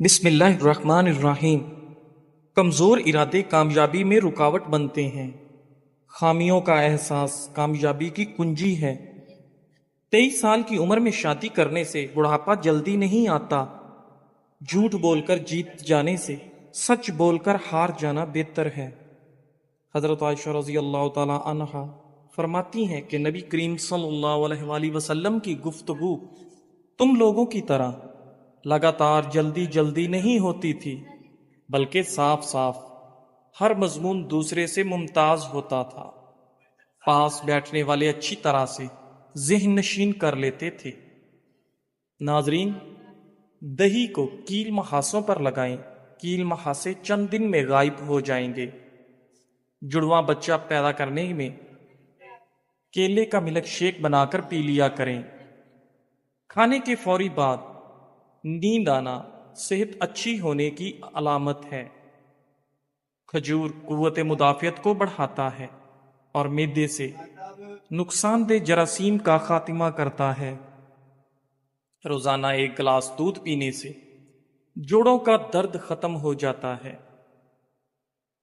بسم اللہ الرحمن الرحیم۔ کمزور ارادے کامیابی میں رکاوٹ بنتے ہیں۔ خامیوں کا احساس کامیابی کی کنجی ہے۔ 23 سال کی عمر میں شادی کرنے سے بڑھاپا جلدی نہیں آتا۔ جھوٹ بول کر جیت جانے سے سچ بول کر ہار جانا بہتر ہے۔ حضرت عائشہ رضی اللہ تعالی عنہا فرماتی ہیں کہ نبی کریم صلی اللہ علیہ وآلہ وسلم کی گفتگو تم لوگوں کی طرح لگاتار جلدی جلدی نہیں ہوتی تھی، بلکہ صاف صاف ہر مضمون دوسرے سے ممتاز ہوتا تھا۔ پاس بیٹھنے والے اچھی طرح سے ذہن نشین کر لیتے تھے۔ ناظرین، دہی کو کیل محاسوں پر لگائیں، کیل محاسے چند دن میں غائب ہو جائیں گے۔ جڑواں بچہ پیدا کرنے میں کیلے کا ملک شیک بنا کر پی لیا کریں۔ کھانے کے فوری بعد نیند آنا صحت اچھی ہونے کی علامت ہے۔ کھجور قوت مدافعت کو بڑھاتا ہے اور معدے سے نقصان دہ جراثیم کا خاتمہ کرتا ہے۔ روزانہ 1 گلاس دودھ پینے سے جوڑوں کا درد ختم ہو جاتا ہے۔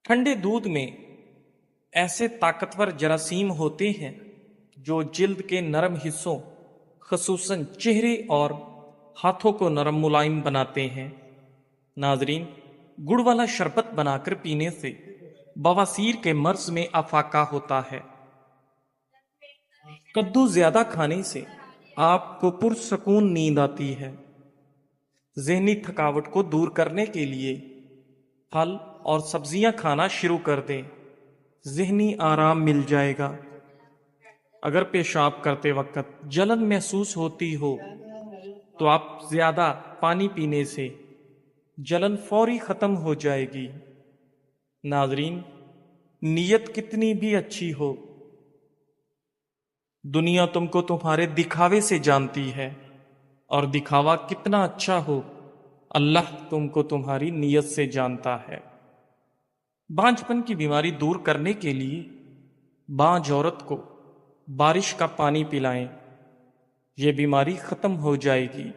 ٹھنڈے دودھ میں ایسے طاقتور جراثیم ہوتے ہیں جو جلد کے نرم حصوں خصوصاً چہرے اور ہاتھوں کو نرم ملائم بناتے ہیں۔ ناظرین، گڑ والا شربت بنا کر پینے سے بواسیر کے مرض میں افاقہ ہوتا ہے۔ کدو زیادہ کھانے سے آپ کو پرسکون نیند آتی ہے۔ ذہنی تھکاوٹ کو دور کرنے کے لیے پھل اور سبزیاں کھانا شروع کر دیں، ذہنی آرام مل جائے گا۔ اگر پیشاب کرتے وقت جلن محسوس ہوتی ہو تو آپ زیادہ پانی پینے سے جلن فوری ختم ہو جائے گی۔ ناظرین، نیت کتنی بھی اچھی ہو، دنیا تم کو تمہارے دکھاوے سے جانتی ہے، اور دکھاوا کتنا اچھا ہو، اللہ تم کو تمہاری نیت سے جانتا ہے۔ بانجھپن کی بیماری دور کرنے کے لیے بانجھ عورت کو بارش کا پانی پلائیں، یہ بیماری ختم ہو جائے گی۔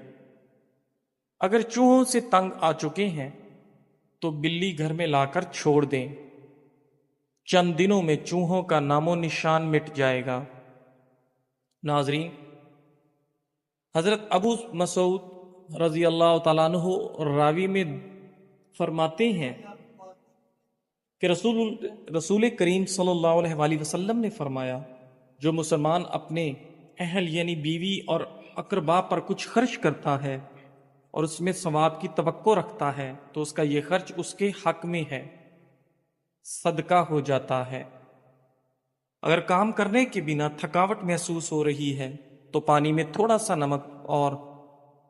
اگر چوہوں سے تنگ آ چکے ہیں تو بلی گھر میں لا کر چھوڑ دیں، چند دنوں میں چوہوں کا نام و نشان مٹ جائے گا۔ ناظرین، حضرت ابو مسعود رضی اللہ تعالیٰ عنہ راوی میں فرماتے ہیں کہ رسول کریم صلی اللہ علیہ وآلہ وسلم نے فرمایا، جو مسلمان اپنے اہل یعنی بیوی اور اقربا پر کچھ خرچ کرتا ہے اور اس میں ثواب کی توقع رکھتا ہے تو اس کا یہ خرچ اس کے حق میں ہے، صدقہ ہو جاتا ہے۔ اگر کام کرنے کے بنا تھکاوٹ محسوس ہو رہی ہے تو پانی میں تھوڑا سا نمک اور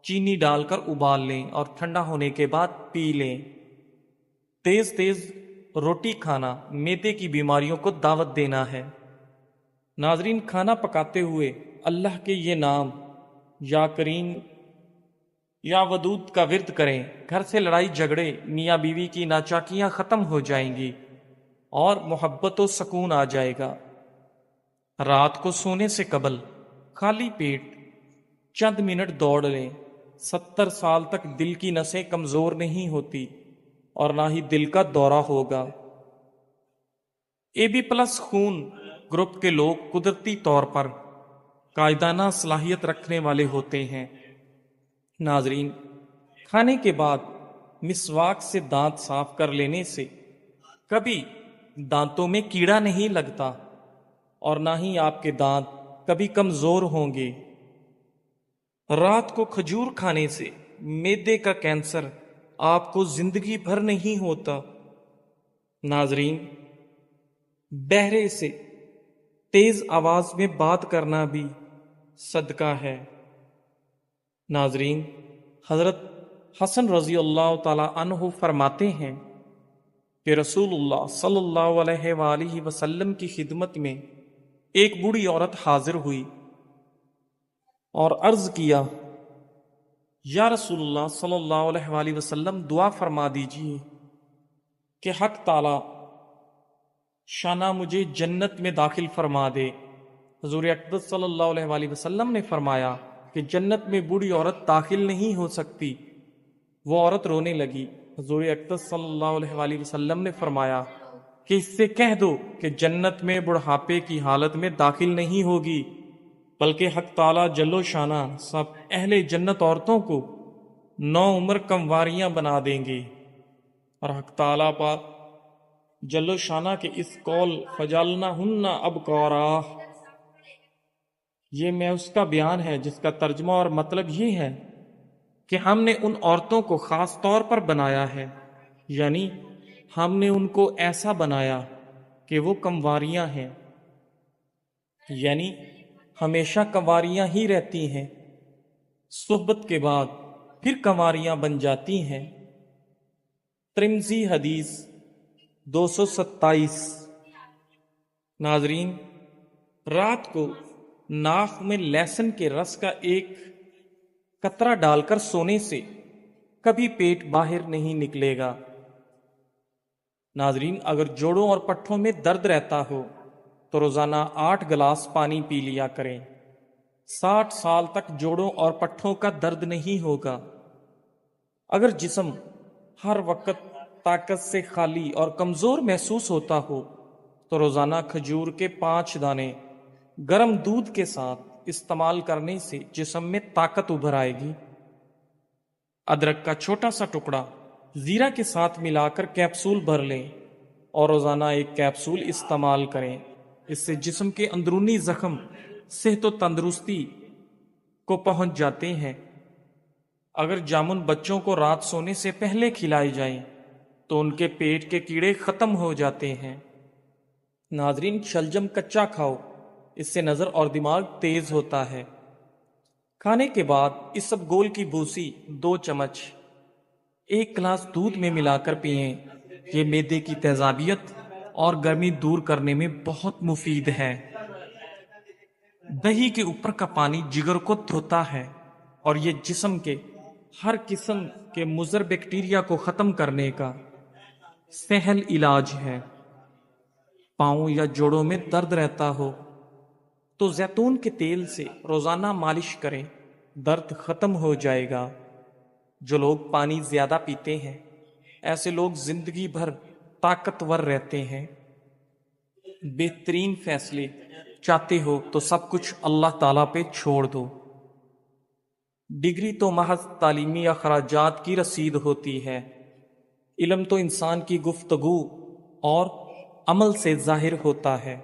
چینی ڈال کر ابال لیں اور ٹھنڈا ہونے کے بعد پی لیں۔ تیز تیز روٹی کھانا معدے کی بیماریوں کو دعوت دینا ہے۔ ناظرین، کھانا پکاتے ہوئے اللہ کے یہ نام یا کریم یا ودود کا ورد کریں، گھر سے لڑائی جھگڑے میاں بیوی کی ناچاکیاں ختم ہو جائیں گی اور محبت و سکون آ جائے گا۔ رات کو سونے سے قبل خالی پیٹ چند منٹ دوڑ لیں۔ 70 سال تک دل کی نسیں کمزور نہیں ہوتی اور نہ ہی دل کا دورہ ہوگا۔ AB+ خون گروپ کے لوگ قدرتی طور پر قائدانہ صلاحیت رکھنے والے ہوتے ہیں۔ ناظرین، کھانے کے بعد مسواک سے دانت صاف کر لینے سے کبھی دانتوں میں کیڑا نہیں لگتا اور نہ ہی آپ کے دانت کبھی کمزور ہوں گے۔ رات کو کھجور کھانے سے معدے کا کینسر آپ کو زندگی بھر نہیں ہوتا۔ ناظرین، بہرے سے تیز آواز میں بات کرنا بھی صدقہ ہے۔ ناظرین، حضرت حسن رضی اللہ تعالی عنہ فرماتے ہیں کہ رسول اللہ صلی اللہ علیہ وآلہ وسلم کی خدمت میں ایک بوڑھی عورت حاضر ہوئی اور عرض کیا، یا رسول اللہ صلی اللہ علیہ وآلہ وسلم، دعا فرما دیجیے کہ حق تعالی شانہ مجھے جنت میں داخل فرما دے۔ حضور اقدس صلی اللہ علیہ وآلہ وسلم نے فرمایا کہ جنت میں بوڑھی عورت داخل نہیں ہو سکتی وہ عورت رونے لگی۔ حضور اقدس صلی اللہ علیہ وآلہ وسلم نے فرمایا کہ اس سے کہہ دو کہ جنت میں بڑھاپے کی حالت میں داخل نہیں ہوگی، بلکہ حق تعالیٰ جل و شانہ سب اہل جنت عورتوں کو 9 عمر کمواریاں بنا دیں گے۔ اور حق تعالیٰ پاک جل و شانہ کے اس قول فجعلناہن ابکارا، یہ میں اس کا بیان ہے جس کا ترجمہ اور مطلب یہ ہے کہ ہم نے ان عورتوں کو خاص طور پر بنایا ہے، یعنی ہم نے ان کو ایسا بنایا کہ وہ کنواریاں ہیں، یعنی ہمیشہ کنواریاں ہی رہتی ہیں، صحبت کے بعد پھر کنواریاں بن جاتی ہیں۔ ترمذی حدیث 227۔ ناظرین، رات کو ناک میں لہسن کے رس کا ایک قطرہ ڈال کر سونے سے کبھی پیٹ باہر نہیں نکلے گا۔ ناظرین، اگر جوڑوں اور پٹھوں میں درد رہتا ہو تو روزانہ 8 گلاس پانی پی لیا کریں۔ 60 سال تک جوڑوں اور پٹھوں کا درد نہیں ہوگا۔ اگر جسم ہر وقت طاقت سے خالی اور کمزور محسوس ہوتا ہو تو روزانہ کھجور کے 5 دانے گرم دودھ کے ساتھ استعمال کرنے سے جسم میں طاقت ابھر آئے گی۔ ادرک کا چھوٹا سا ٹکڑا زیرہ کے ساتھ ملا کر کیپسول بھر لیں اور روزانہ ایک کیپسول استعمال کریں۔ اس سے جسم کے اندرونی زخم صحت و تندرستی کو پہنچ جاتے ہیں۔ اگر جامن بچوں کو رات سونے سے پہلے کھلائے جائیں تو ان کے پیٹ کے کیڑے ختم ہو جاتے ہیں۔ ناظرین، شلجم کچا کھاؤ، اس سے نظر اور دماغ تیز ہوتا ہے۔ کھانے کے بعد اسبگول کی بھوسی 2 چمچ 1 گلاس دودھ میں ملا کر پئیں۔ یہ معدے کی تیزابیت اور گرمی دور کرنے میں بہت مفید ہے۔ دہی کے اوپر کا پانی جگر کو دھوتا ہے اور یہ جسم کے ہر قسم کے مضر بیکٹیریا کو ختم کرنے کا سہل علاج ہے۔ پاؤں یا جوڑوں میں درد رہتا ہو تو زیتون کے تیل سے روزانہ مالش کریں، درد ختم ہو جائے گا۔ جو لوگ پانی زیادہ پیتے ہیں ایسے لوگ زندگی بھر طاقتور رہتے ہیں۔ بہترین فیصلے چاہتے ہو تو سب کچھ اللہ تعالیٰ پہ چھوڑ دو۔ ڈگری تو محض تعلیمی اخراجات کی رسید ہوتی ہے، علم تو انسان کی گفتگو اور عمل سے ظاہر ہوتا ہے۔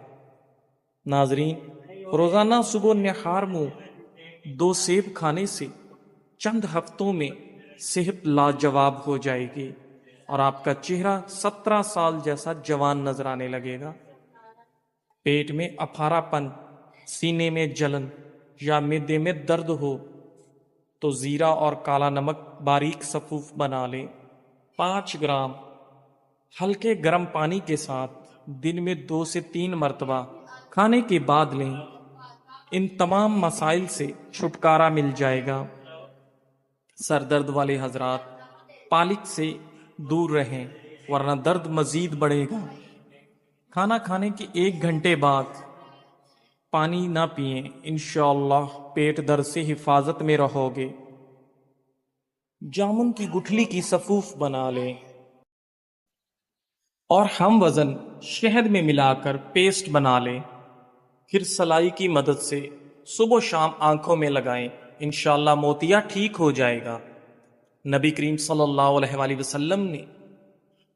ناظرین، روزانہ صبح نہار منہ 2 سیب کھانے سے چند ہفتوں میں صحت لاجواب ہو جائے گی اور آپ کا چہرہ 17 سال جیسا جوان نظر آنے لگے گا۔ پیٹ میں اپھارا پن، سینے میں جلن یا معدے میں درد ہو تو زیرہ اور کالا نمک باریک صفوف بنا لیں۔ 5 گرام ہلکے گرم پانی کے ساتھ دن میں 2 سے 3 مرتبہ کھانے کے بعد لیں۔ ان تمام مسائل سے چھٹکارا مل جائے گا۔ سر درد والے حضرات پالک سے دور رہیں ورنہ درد مزید بڑھے گا۔ کھانا کھانے کے 1 گھنٹے بعد پانی نہ پئیں، انشاءاللہ پیٹ درد سے حفاظت میں رہو گے۔ جامن کی گٹھلی کی صفوف بنا لیں اور ہم وزن شہد میں ملا کر پیسٹ بنا لیں، پھر سلائی کی مدد سے صبح و شام آنکھوں میں لگائیں، انشاءاللہ موتیا ٹھیک ہو جائے گا۔ نبی کریم صلی اللہ علیہ وآلہ وسلم نے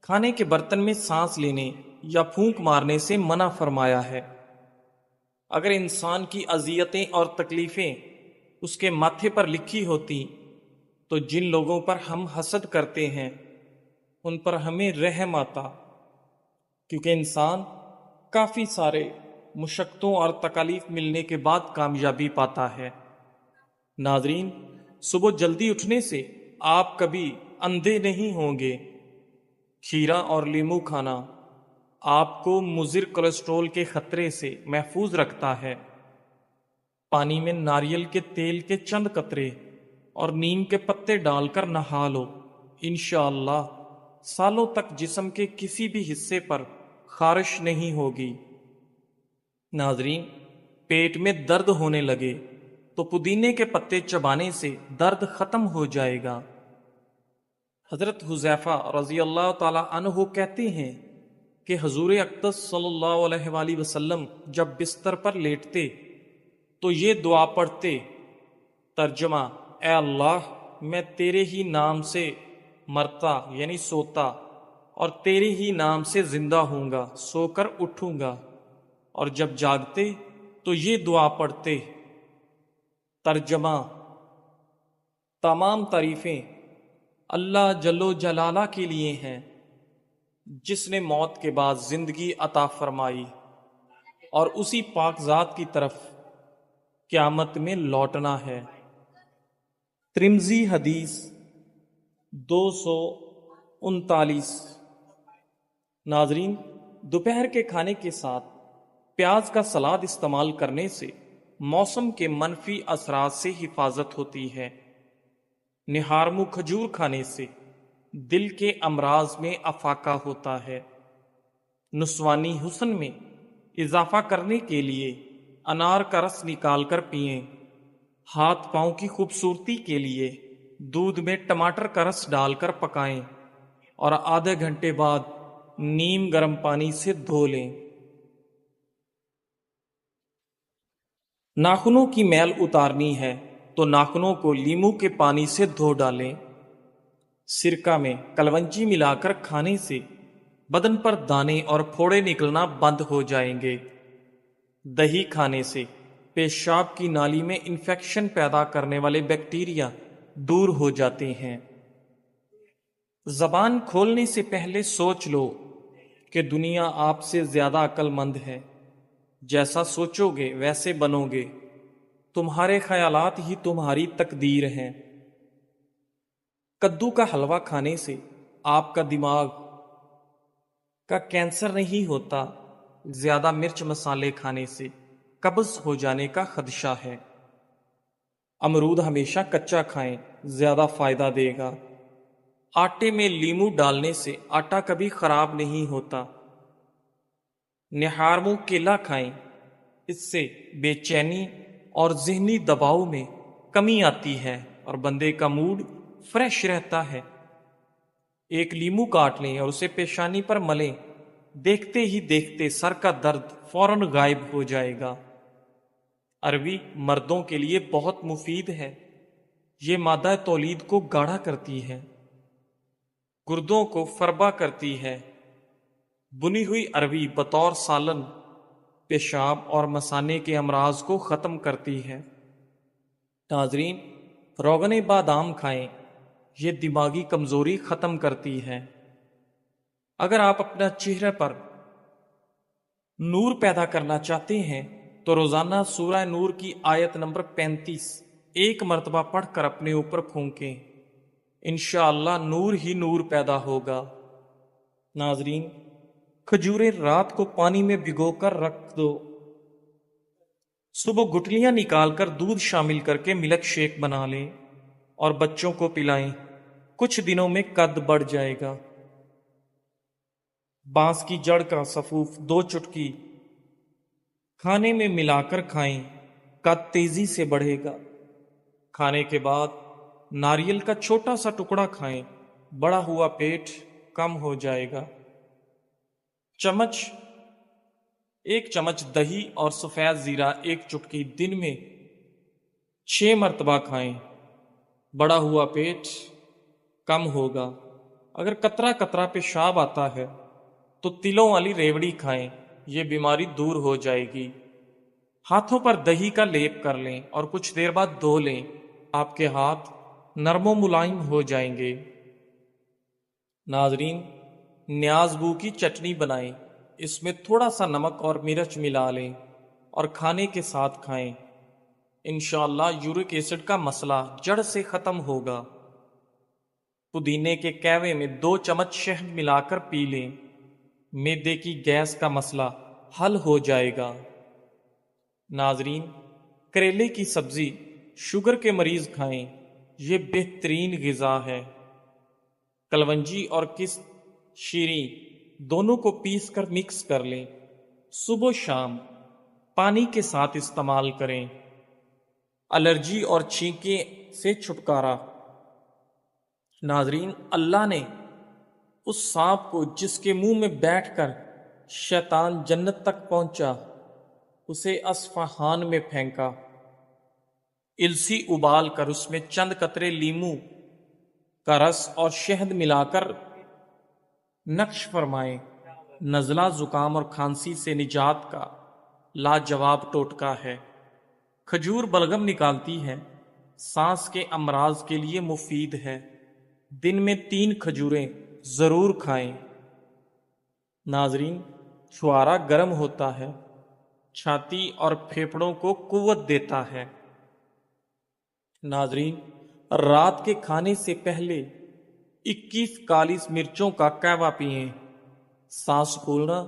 کھانے کے برتن میں سانس لینے یا پھونک مارنے سے منع فرمایا ہے۔ اگر انسان کی اذیتیں اور تکلیفیں اس کے ماتھے پر لکھی ہوتی تو جن لوگوں پر ہم حسد کرتے ہیں ان پر ہمیں رحم آتا، کیونکہ انسان کافی سارے مشقتوں اور تکالیف ملنے کے بعد کامیابی پاتا ہے۔ ناظرین، صبح جلدی اٹھنے سے آپ کبھی اندھے نہیں ہوں گے۔ کھیرا اور لیمو کھانا آپ کو مضر کولیسٹرول کے خطرے سے محفوظ رکھتا ہے۔ پانی میں ناریل کے تیل کے چند قطرے اور نیم کے پتے ڈال کر نہا لو، انشاءاللہ سالوں تک جسم کے کسی بھی حصے پر خارش نہیں ہوگی۔ ناظرین، پیٹ میں درد ہونے لگے تو پودینے کے پتے چبانے سے درد ختم ہو جائے گا۔ حضرت حذیفہ رضی اللہ تعالی عنہ کہتے ہیں کہ حضور اقدس صلی اللہ علیہ وآلہ وسلم جب بستر پر لیٹتے تو یہ دعا پڑھتے، ترجمہ: اے اللہ، میں تیرے ہی نام سے مرتا یعنی سوتا اور تیرے ہی نام سے زندہ ہوں گا، سو کر اٹھوں گا، اور جب جاگتے تو یہ دعا پڑھتے، ترجمہ: تمام تعریفیں اللہ جل و جلالہ کے لیے ہیں، جس نے موت کے بعد زندگی عطا فرمائی، اور اسی پاک ذات کی طرف قیامت میں لوٹنا ہے۔ ترمذی حدیث 239۔ ناظرین، دوپہر کے کھانے کے ساتھ پیاز کا سلاد استعمال کرنے سے موسم کے منفی اثرات سے حفاظت ہوتی ہے۔ نہارمو کھجور کھانے سے دل کے امراض میں افاقہ ہوتا ہے۔ نسوانی حسن میں اضافہ کرنے کے لیے انار کا رس نکال کر پئیں۔ ہاتھ پاؤں کی خوبصورتی کے لیے دودھ میں ٹماٹر کا رس ڈال کر پکائیں اور آدھے گھنٹے بعد نیم گرم پانی سے دھو لیں۔ ناخنوں کی میل اتارنی ہے تو ناخنوں کو لیموں کے پانی سے دھو ڈالیں۔ سرکہ میں کلونجی ملا کر کھانے سے بدن پر دانے اور پھوڑے نکلنا بند ہو جائیں گے۔ دہی کھانے سے پیشاب کی نالی میں انفیکشن پیدا کرنے والے بیکٹیریا دور ہو جاتے ہیں۔ زبان کھولنے سے پہلے سوچ لو کہ دنیا آپ سے زیادہ عقل مند ہے۔ جیسا سوچو گے ویسے بنو گے۔ تمہارے خیالات ہی تمہاری تقدیر ہیں۔ کدو کا حلوہ کھانے سے آپ کا دماغ کا کینسر نہیں ہوتا۔ زیادہ مرچ مسالے کھانے سے قبض ہو جانے کا خدشہ ہے۔ امرود ہمیشہ کچا کھائیں، زیادہ فائدہ دے گا۔ آٹے میں لیموں ڈالنے سے آٹا کبھی خراب نہیں ہوتا۔ نہارمو کیلا کھائیں، اس سے بے چینی اور ذہنی دباؤ میں کمی آتی ہے اور بندے کا موڈ فریش رہتا ہے۔ ایک لیموں کاٹ لیں اور اسے پیشانی پر ملیں، دیکھتے ہی دیکھتے سر کا درد فوراً غائب ہو جائے گا۔ عربی مردوں کے لیے بہت مفید ہے۔ یہ مادہ تولید کو گاڑھا کرتی ہے، گردوں کو فربا کرتی ہے۔ بنی ہوئی عربی بطور سالن پیشاب اور مثانے کے امراض کو ختم کرتی ہے۔ ناظرین، روغن بادام کھائیں، یہ دماغی کمزوری ختم کرتی ہے۔ اگر آپ اپنا چہرے پر نور پیدا کرنا چاہتے ہیں تو روزانہ سورہ نور کی آیت نمبر 35 ایک مرتبہ پڑھ کر اپنے اوپر پھونکیں، انشاءاللہ نور ہی نور پیدا ہوگا۔ ناظرین، کھجوریں رات کو پانی میں بھگو کر رکھ دو، صبح گٹلیاں نکال کر دودھ شامل کر کے ملک شیک بنا لیں اور بچوں کو پلائیں، کچھ دنوں میں قد بڑھ جائے گا۔ بانس کی جڑ کا سفوف 2 چٹکی کھانے میں ملا کر کھائیں، قد تیزی سے بڑھے گا۔ کھانے کے بعد ناریل کا چھوٹا سا ٹکڑا کھائیں، بڑا ہوا پیٹ کم ہو جائے گا۔ ایک چمچ دہی اور سفید زیرہ 1 چٹکی دن میں 6 مرتبہ کھائیں، بڑا ہوا پیٹ کم ہوگا۔ اگر قطرہ قطرہ پیشاب آتا ہے تو تلوں والی ریوڑی کھائیں، یہ بیماری دور ہو جائے گی۔ ہاتھوں پر دہی کا لیپ کر لیں اور کچھ دیر بعد دھو لیں، آپ کے ہاتھ نرم و ملائم ہو جائیں گے۔ ناظرین، نیاز بو کی چٹنی بنائیں، اس میں تھوڑا سا نمک اور مرچ ملا لیں اور کھانے کے ساتھ کھائیں، انشاءاللہ یورک ایسڈ کا مسئلہ جڑ سے ختم ہوگا۔ پودینے کے کہوے میں 2 چمچ شہد ملا کر پی لیں، معدے کی گیس کا مسئلہ حل ہو جائے گا۔ ناظرین، کریلے کی سبزی شوگر کے مریض کھائیں، یہ بہترین غذا ہے۔ کلونجی اور کس شیریں دونوں کو پیس کر مکس کر لیں، صبح و شام پانی کے ساتھ استعمال کریں۔ الرجی اور چھینکیں سے چھٹکارا۔ ناظرین، اللہ نے اس سانپ کو جس کے منہ میں بیٹھ کر شیطان جنت تک پہنچا اسے اصفہان میں پھینکا، السی ابال کر اس میں چند قطرے لیمو کا رس اور شہد ملا کر نقش فرمائے، نزلہ، زکام اور کھانسی سے نجات کا لاجواب ٹوٹکا ہے۔ کھجور بلغم نکالتی ہے، سانس کے امراض کے لیے مفید ہے، دن میں 3 کھجوریں ضرور کھائیں۔ ناظرین، چھوارا گرم ہوتا ہے، چھاتی اور پھیپھڑوں کو قوت دیتا ہے۔ ناظرین، رات کے کھانے سے پہلے 21 کالی مرچوں کا قہوہ پئیں، سانس پھولنا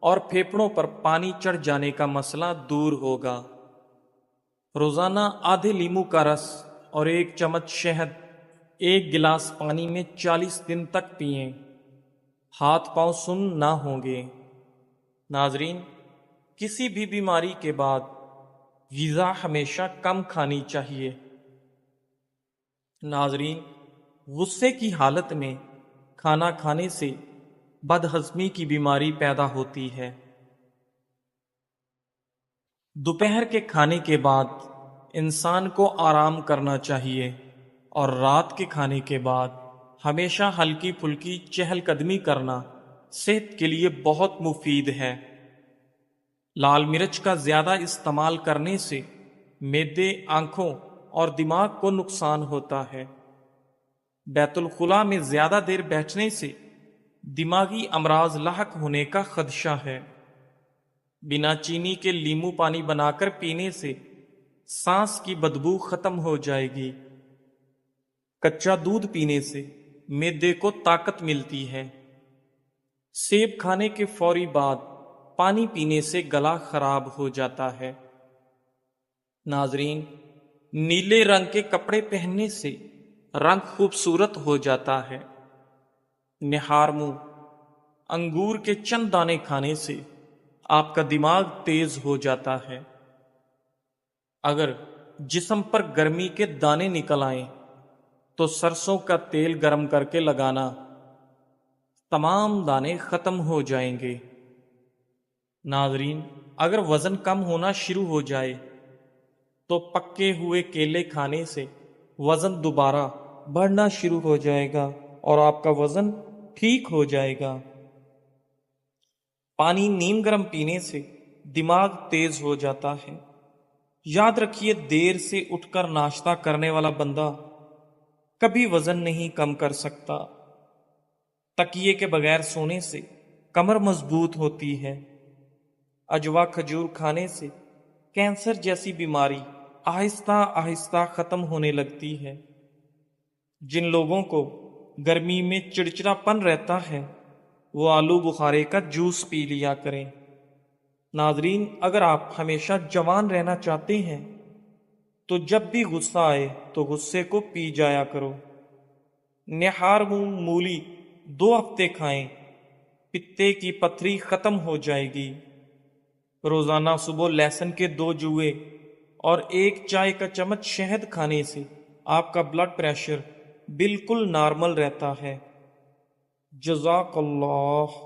اور پھیپھڑوں پر پانی چڑھ جانے کا مسئلہ دور ہوگا۔ روزانہ آدھے لیمو کا رس اور 1 چمچ شہد 1 گلاس پانی میں 40 دن تک پئیں، ہاتھ پاؤں سن نہ ہوں گے۔ ناظرین، کسی بھی بیماری کے بعد غذا ہمیشہ کم کھانی چاہیے۔ ناظرین، غصے کی حالت میں کھانا کھانے سے بد ہضمی کی بیماری پیدا ہوتی ہے۔ دوپہر کے کھانے کے بعد انسان کو آرام کرنا چاہیے اور رات کے کھانے کے بعد ہمیشہ ہلکی پھلکی چہل قدمی کرنا صحت کے لیے بہت مفید ہے۔ لال مرچ کا زیادہ استعمال کرنے سے معدے، آنکھوں اور دماغ کو نقصان ہوتا ہے۔ بیت الخلاء میں زیادہ دیر بیٹھنے سے دماغی امراض لاحق ہونے کا خدشہ ہے۔ بنا چینی کے لیمو پانی بنا کر پینے سے سانس کی بدبو ختم ہو جائے گی۔ کچا دودھ پینے سے معدے کو طاقت ملتی ہے۔ سیب کھانے کے فوری بعد پانی پینے سے گلا خراب ہو جاتا ہے۔ ناظرین، نیلے رنگ کے کپڑے پہننے سے رنگ خوبصورت ہو جاتا ہے۔ نہار منہ انگور کے چند دانے کھانے سے آپ کا دماغ تیز ہو جاتا ہے۔ اگر جسم پر گرمی کے دانے نکل آئیں تو سرسوں کا تیل گرم کر کے لگانا، تمام دانے ختم ہو جائیں گے۔ ناظرین، اگر وزن کم ہونا شروع ہو جائے تو پکے ہوئے کیلے کھانے سے وزن دوبارہ بڑھنا شروع ہو جائے گا اور آپ کا وزن ٹھیک ہو جائے گا۔ پانی نیم گرم پینے سے دماغ تیز ہو جاتا ہے۔ یاد رکھیے، دیر سے اٹھ کر ناشتہ کرنے والا بندہ کبھی وزن نہیں کم کر سکتا۔ تکیے کے بغیر سونے سے کمر مضبوط ہوتی ہے۔ اجوا کھجور کھانے سے کینسر جیسی بیماری آہستہ آہستہ ختم ہونے لگتی ہے۔ جن لوگوں کو گرمی میں چڑچڑا پن رہتا ہے وہ آلو بخارے کا جوس پی لیا کریں۔ ناظرین، اگر آپ ہمیشہ جوان رہنا چاہتے ہیں تو جب بھی غصہ آئے تو غصے کو پی جایا کرو۔ نہار منہ مولی 2 ہفتے کھائیں، پتے کی پتھری ختم ہو جائے گی۔ روزانہ صبح لہسن کے 2 جوئے اور 1 چائے کا چمچ شہد کھانے سے آپ کا بلڈ پریشر بالکل نارمل رہتا ہے۔ جزاک اللہ۔